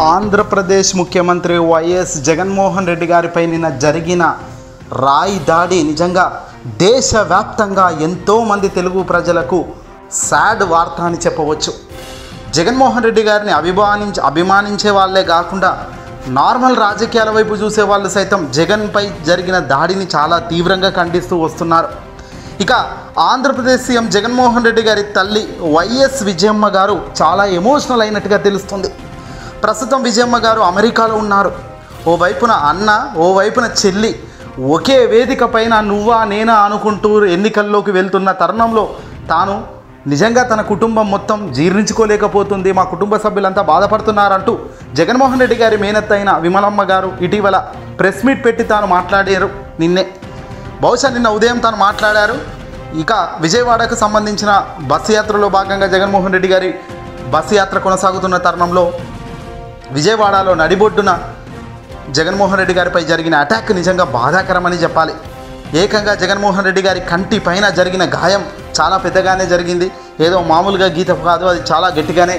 ఆంధ్రప్రదేశ్ ముఖ్యమంత్రి వైఎస్ జగన్మోహన్ రెడ్డి గారిపై నిన్న జరిగిన రాయి దాడి నిజంగా దేశవ్యాప్తంగా ఎంతోమంది తెలుగు ప్రజలకు సాడ్ వార్త అని చెప్పవచ్చు. జగన్మోహన్ రెడ్డి గారిని అభిమానించే వాళ్ళే కాకుండా నార్మల్ రాజకీయాల వైపు చూసే వాళ్ళు సైతం జగన్పై జరిగిన దాడిని చాలా తీవ్రంగా ఖండిస్తూ వస్తున్నారు. ఇక ఆంధ్రప్రదేశ్ సీఎం జగన్మోహన్ రెడ్డి గారి తల్లి వైఎస్ విజయమ్మ గారు చాలా ఎమోషనల్ అయినట్టుగా తెలుస్తుంది. ప్రస్తుతం విజయమ్మ గారు అమెరికాలో ఉన్నారు. ఓవైపున అన్న, ఓవైపున చెల్లి ఒకే వేదిక పైన నువ్వా నేనా అనుకుంటూ ఎన్నికల్లోకి వెళ్తున్న తరుణంలో తాను నిజంగా తన కుటుంబం మొత్తం జీర్ణించుకోలేకపోతుంది, మా కుటుంబ సభ్యులంతా బాధపడుతున్నారంటూ జగన్మోహన్ రెడ్డి గారి మేనత్త అయిన విమలమ్మ గారు ఇటీవల ప్రెస్ మీట్ పెట్టి తాను మాట్లాడారు. బహుశా నిన్న ఉదయం తాను మాట్లాడారు. ఇక విజయవాడకు సంబంధించిన బస్సు యాత్రలో భాగంగా జగన్మోహన్ రెడ్డి గారి బస్సు యాత్ర కొనసాగుతున్న తరుణంలో విజయవాడలో నడిబొడ్డున జగన్మోహన్ రెడ్డి గారిపై జరిగిన అటాక్ నిజంగా బాధాకరమని చెప్పాలి. ఏకంగా జగన్మోహన్ రెడ్డి గారి కంటి పైన జరిగిన గాయం చాలా పెద్దగానే జరిగింది. ఏదో మామూలుగా గీత కాదు, అది చాలా గట్టిగానే.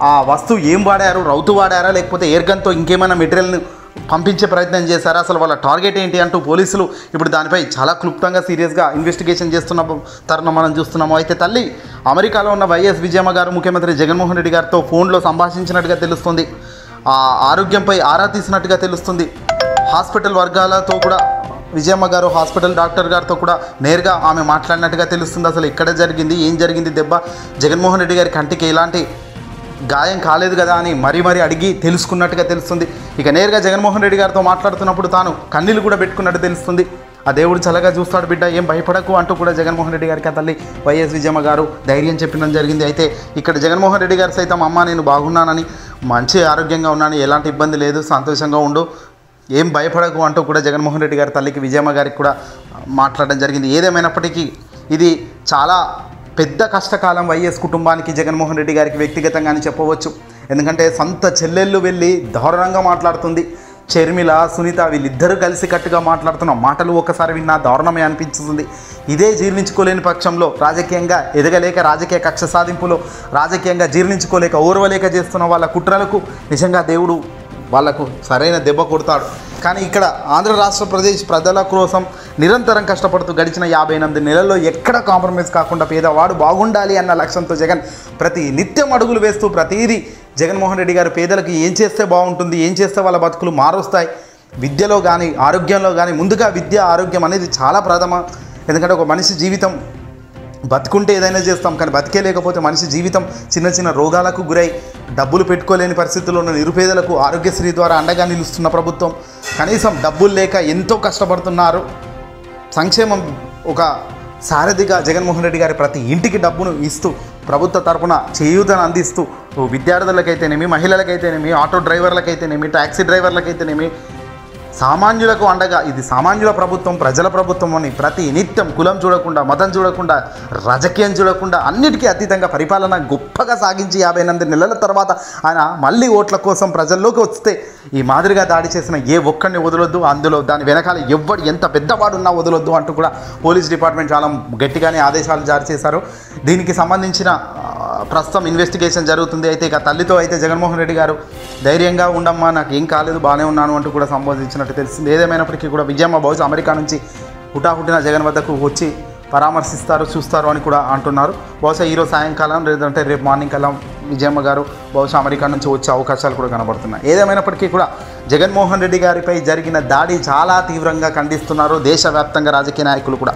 ఆ వస్తువు ఏం వాడారు, రౌతు వాడారా లేకపోతే ఎయిర్గన్తో ఇంకేమైనా మెటీరియల్ని పంపించే ప్రయత్నం చేశారా, అసలు వాళ్ళ టార్గెట్ ఏంటి అంటూ పోలీసులు ఇప్పుడు దానిపై చాలా క్లుప్తంగా సీరియస్గా ఇన్వెస్టిగేషన్ చేస్తున్న తరుణం మనం చూస్తున్నాము. అయితే తల్లి అమెరికాలో ఉన్న వైఎస్ విజయమ్మ గారు ముఖ్యమంత్రి జగన్మోహన్ రెడ్డి గారితో ఫోన్లో సంభాషించినట్టుగా తెలుస్తుంది. ఆ ఆరోగ్యంపై ఆరా తీసినట్టుగా తెలుస్తుంది. హాస్పిటల్ వర్గాలతో కూడా విజయమ్మ గారు హాస్పిటల్ డాక్టర్ గారితో కూడా నేరుగా ఆమె మాట్లాడినట్టుగా తెలుస్తుంది. అసలు ఎక్కడ జరిగింది, ఏం జరిగింది, దెబ్బ జగన్మోహన్ రెడ్డి గారి కంటికి ఎలాంటి గాయం కాలేదు కదా అని మరీ అడిగి తెలుసుకున్నట్టుగా తెలుస్తుంది. ఇక నేరుగా జగన్మోహన్ రెడ్డి గారితో మాట్లాడుతున్నప్పుడు తాను కన్నీళ్ళు కూడా పెట్టుకున్నట్టు తెలుస్తుంది. ఆ దేవుడు చల్లగా చూస్తాడు బిడ్డ, ఏం భయపడకు అంటూ కూడా జగన్మోహన్ రెడ్డి గారికి ఆ తల్లి వైఎస్ విజయమ్మ గారు ధైర్యం చెప్పడం జరిగింది. అయితే ఇక్కడ జగన్మోహన్ రెడ్డి గారు సైతం అమ్మ నేను బాగున్నానని, మంచి ఆరోగ్యంగా ఉన్నాను, ఎలాంటి ఇబ్బంది లేదు, సంతోషంగా ఉండు, ఏం భయపడకు అంటూ కూడా జగన్మోహన్ రెడ్డి గారి తల్లికి విజయమ్మ గారికి కూడా మాట్లాడడం జరిగింది. ఏదేమైనప్పటికీ ఇది చాలా పెద్ద కష్టకాలం వైఎస్ కుటుంబానికి, జగన్మోహన్ రెడ్డి గారికి వ్యక్తిగతంగా అని చెప్పవచ్చు. ఎందుకంటే సొంత చెల్లెళ్ళు వెళ్ళి దారుణంగా మాట్లాడుతుంది. షర్మిల, సునీత వీళ్ళిద్దరూ కలిసి కట్టుగా మాట్లాడుతున్న మాటలు ఒకసారి విన్నా దారుణమే అనిపించుతుంది. ఇదే జీర్ణించుకోలేని పక్షంలో రాజకీయంగా ఎదగలేక, రాజకీయ కక్ష సాధింపులో రాజకీయంగా జీర్ణించుకోలేక, ఓర్వలేక చేస్తున్న వాళ్ళ కుట్రలకు నిజంగా దేవుడు వాళ్లకు సరైన దెబ్బ కొడతాడు. కానీ ఇక్కడ ఆంధ్ర రాష్ట్ర ప్రజల కోసం నిరంతరం కష్టపడుతూ గడిచిన 58 నెలల్లో ఎక్కడ కాంప్రమైజ్ కాకుండా పేదవాడు బాగుండాలి అన్న లక్ష్యంతో జగన్ ప్రతి నిత్యం అడుగులు వేస్తూ ప్రతిదీ జగన్మోహన్ రెడ్డి గారు పేదలకు ఏం చేస్తే బాగుంటుంది, ఏం చేస్తే వాళ్ళ బతుకులు మారుస్తాయి, విద్యలో కానీ ఆరోగ్యంలో కానీ ముందుగా విద్య, ఆరోగ్యం అనేది చాలా ప్రథమ. ఎందుకంటే ఒక మనిషి జీవితం బతుకుంటే ఏదైనా చేస్తాం, కానీ బతికే లేకపోతే మనిషి జీవితం చిన్న రోగాలకు గురై డబ్బులు పెట్టుకోలేని పరిస్థితుల్లో ఉన్న నిరుపేదలకు ఆరోగ్యశ్రీ ద్వారా అండగా నిలుస్తున్న ప్రభుత్వం కనీసం డబ్బులు లేక ఎంతో కష్టపడుతున్నారు. సంక్షేమం ఒక సారథిగా జగన్మోహన్ రెడ్డి గారి ప్రతి ఇంటికి డబ్బును ఇస్తూ ప్రభుత్వ తరపున చేయూతను అందిస్తూ విద్యార్థులకైతేనేమి, మహిళలకైతేనేమి, ఆటో డ్రైవర్లకైతేనేమి, ట్యాక్సీ డ్రైవర్లకైతేనేమి సామాన్యులకు అండగా, ఇది సామాన్యుల ప్రభుత్వం, ప్రజల ప్రభుత్వం అని ప్రతి నిత్యం కులం చూడకుండా, మతం చూడకుండా, రాజకీయం చూడకుండా అన్నిటికీ అతీతంగా పరిపాలన గొప్పగా సాగించి 58 నెలల తర్వాత ఆయన మళ్ళీ ఓట్ల కోసం ప్రజల్లోకి వస్తే ఈ మాదిరిగా దాడి చేసిన ఏ ఒక్కడిని వదలొద్దు, అందులో దాని వెనకాల ఎవడు ఎంత పెద్దవాడున్నా వదలొద్దు అంటూ కూడా పోలీస్ డిపార్ట్మెంట్ చాలా గట్టిగానే ఆదేశాలు జారీ చేశారు. దీనికి సంబంధించిన ప్రస్తుతం ఇన్వెస్టిగేషన్ జరుగుతుంది. అయితే ఇక తల్లితో అయితే జగన్మోహన్ రెడ్డి గారు ధైర్యంగా ఉండమ్మా, నాకు ఏం కాలేదు, బాగానే ఉన్నాను అంటూ కూడా సంబోధించినట్టు తెలిసింది. ఏదేమైనప్పటికీ కూడా విజయమ్మ బహుశా అమెరికా నుంచి హుటాహుటిన జగన్ వద్దకు వచ్చి పరామర్శిస్తారు, చూస్తారు అని కూడా అంటున్నారు. బహుశా ఈరోజు సాయంకాలం లేదంటే రేపు మార్నింగ్ కల్లా విజయమ్మ గారు బహుశా అమెరికా నుంచి వచ్చే అవకాశాలు కూడా కనబడుతున్నాయి. ఏదేమైనప్పటికీ కూడా జగన్మోహన్ రెడ్డి గారిపై జరిగిన దాడి చాలా తీవ్రంగా ఖండిస్తున్నారు దేశవ్యాప్తంగా రాజకీయ నాయకులు కూడా.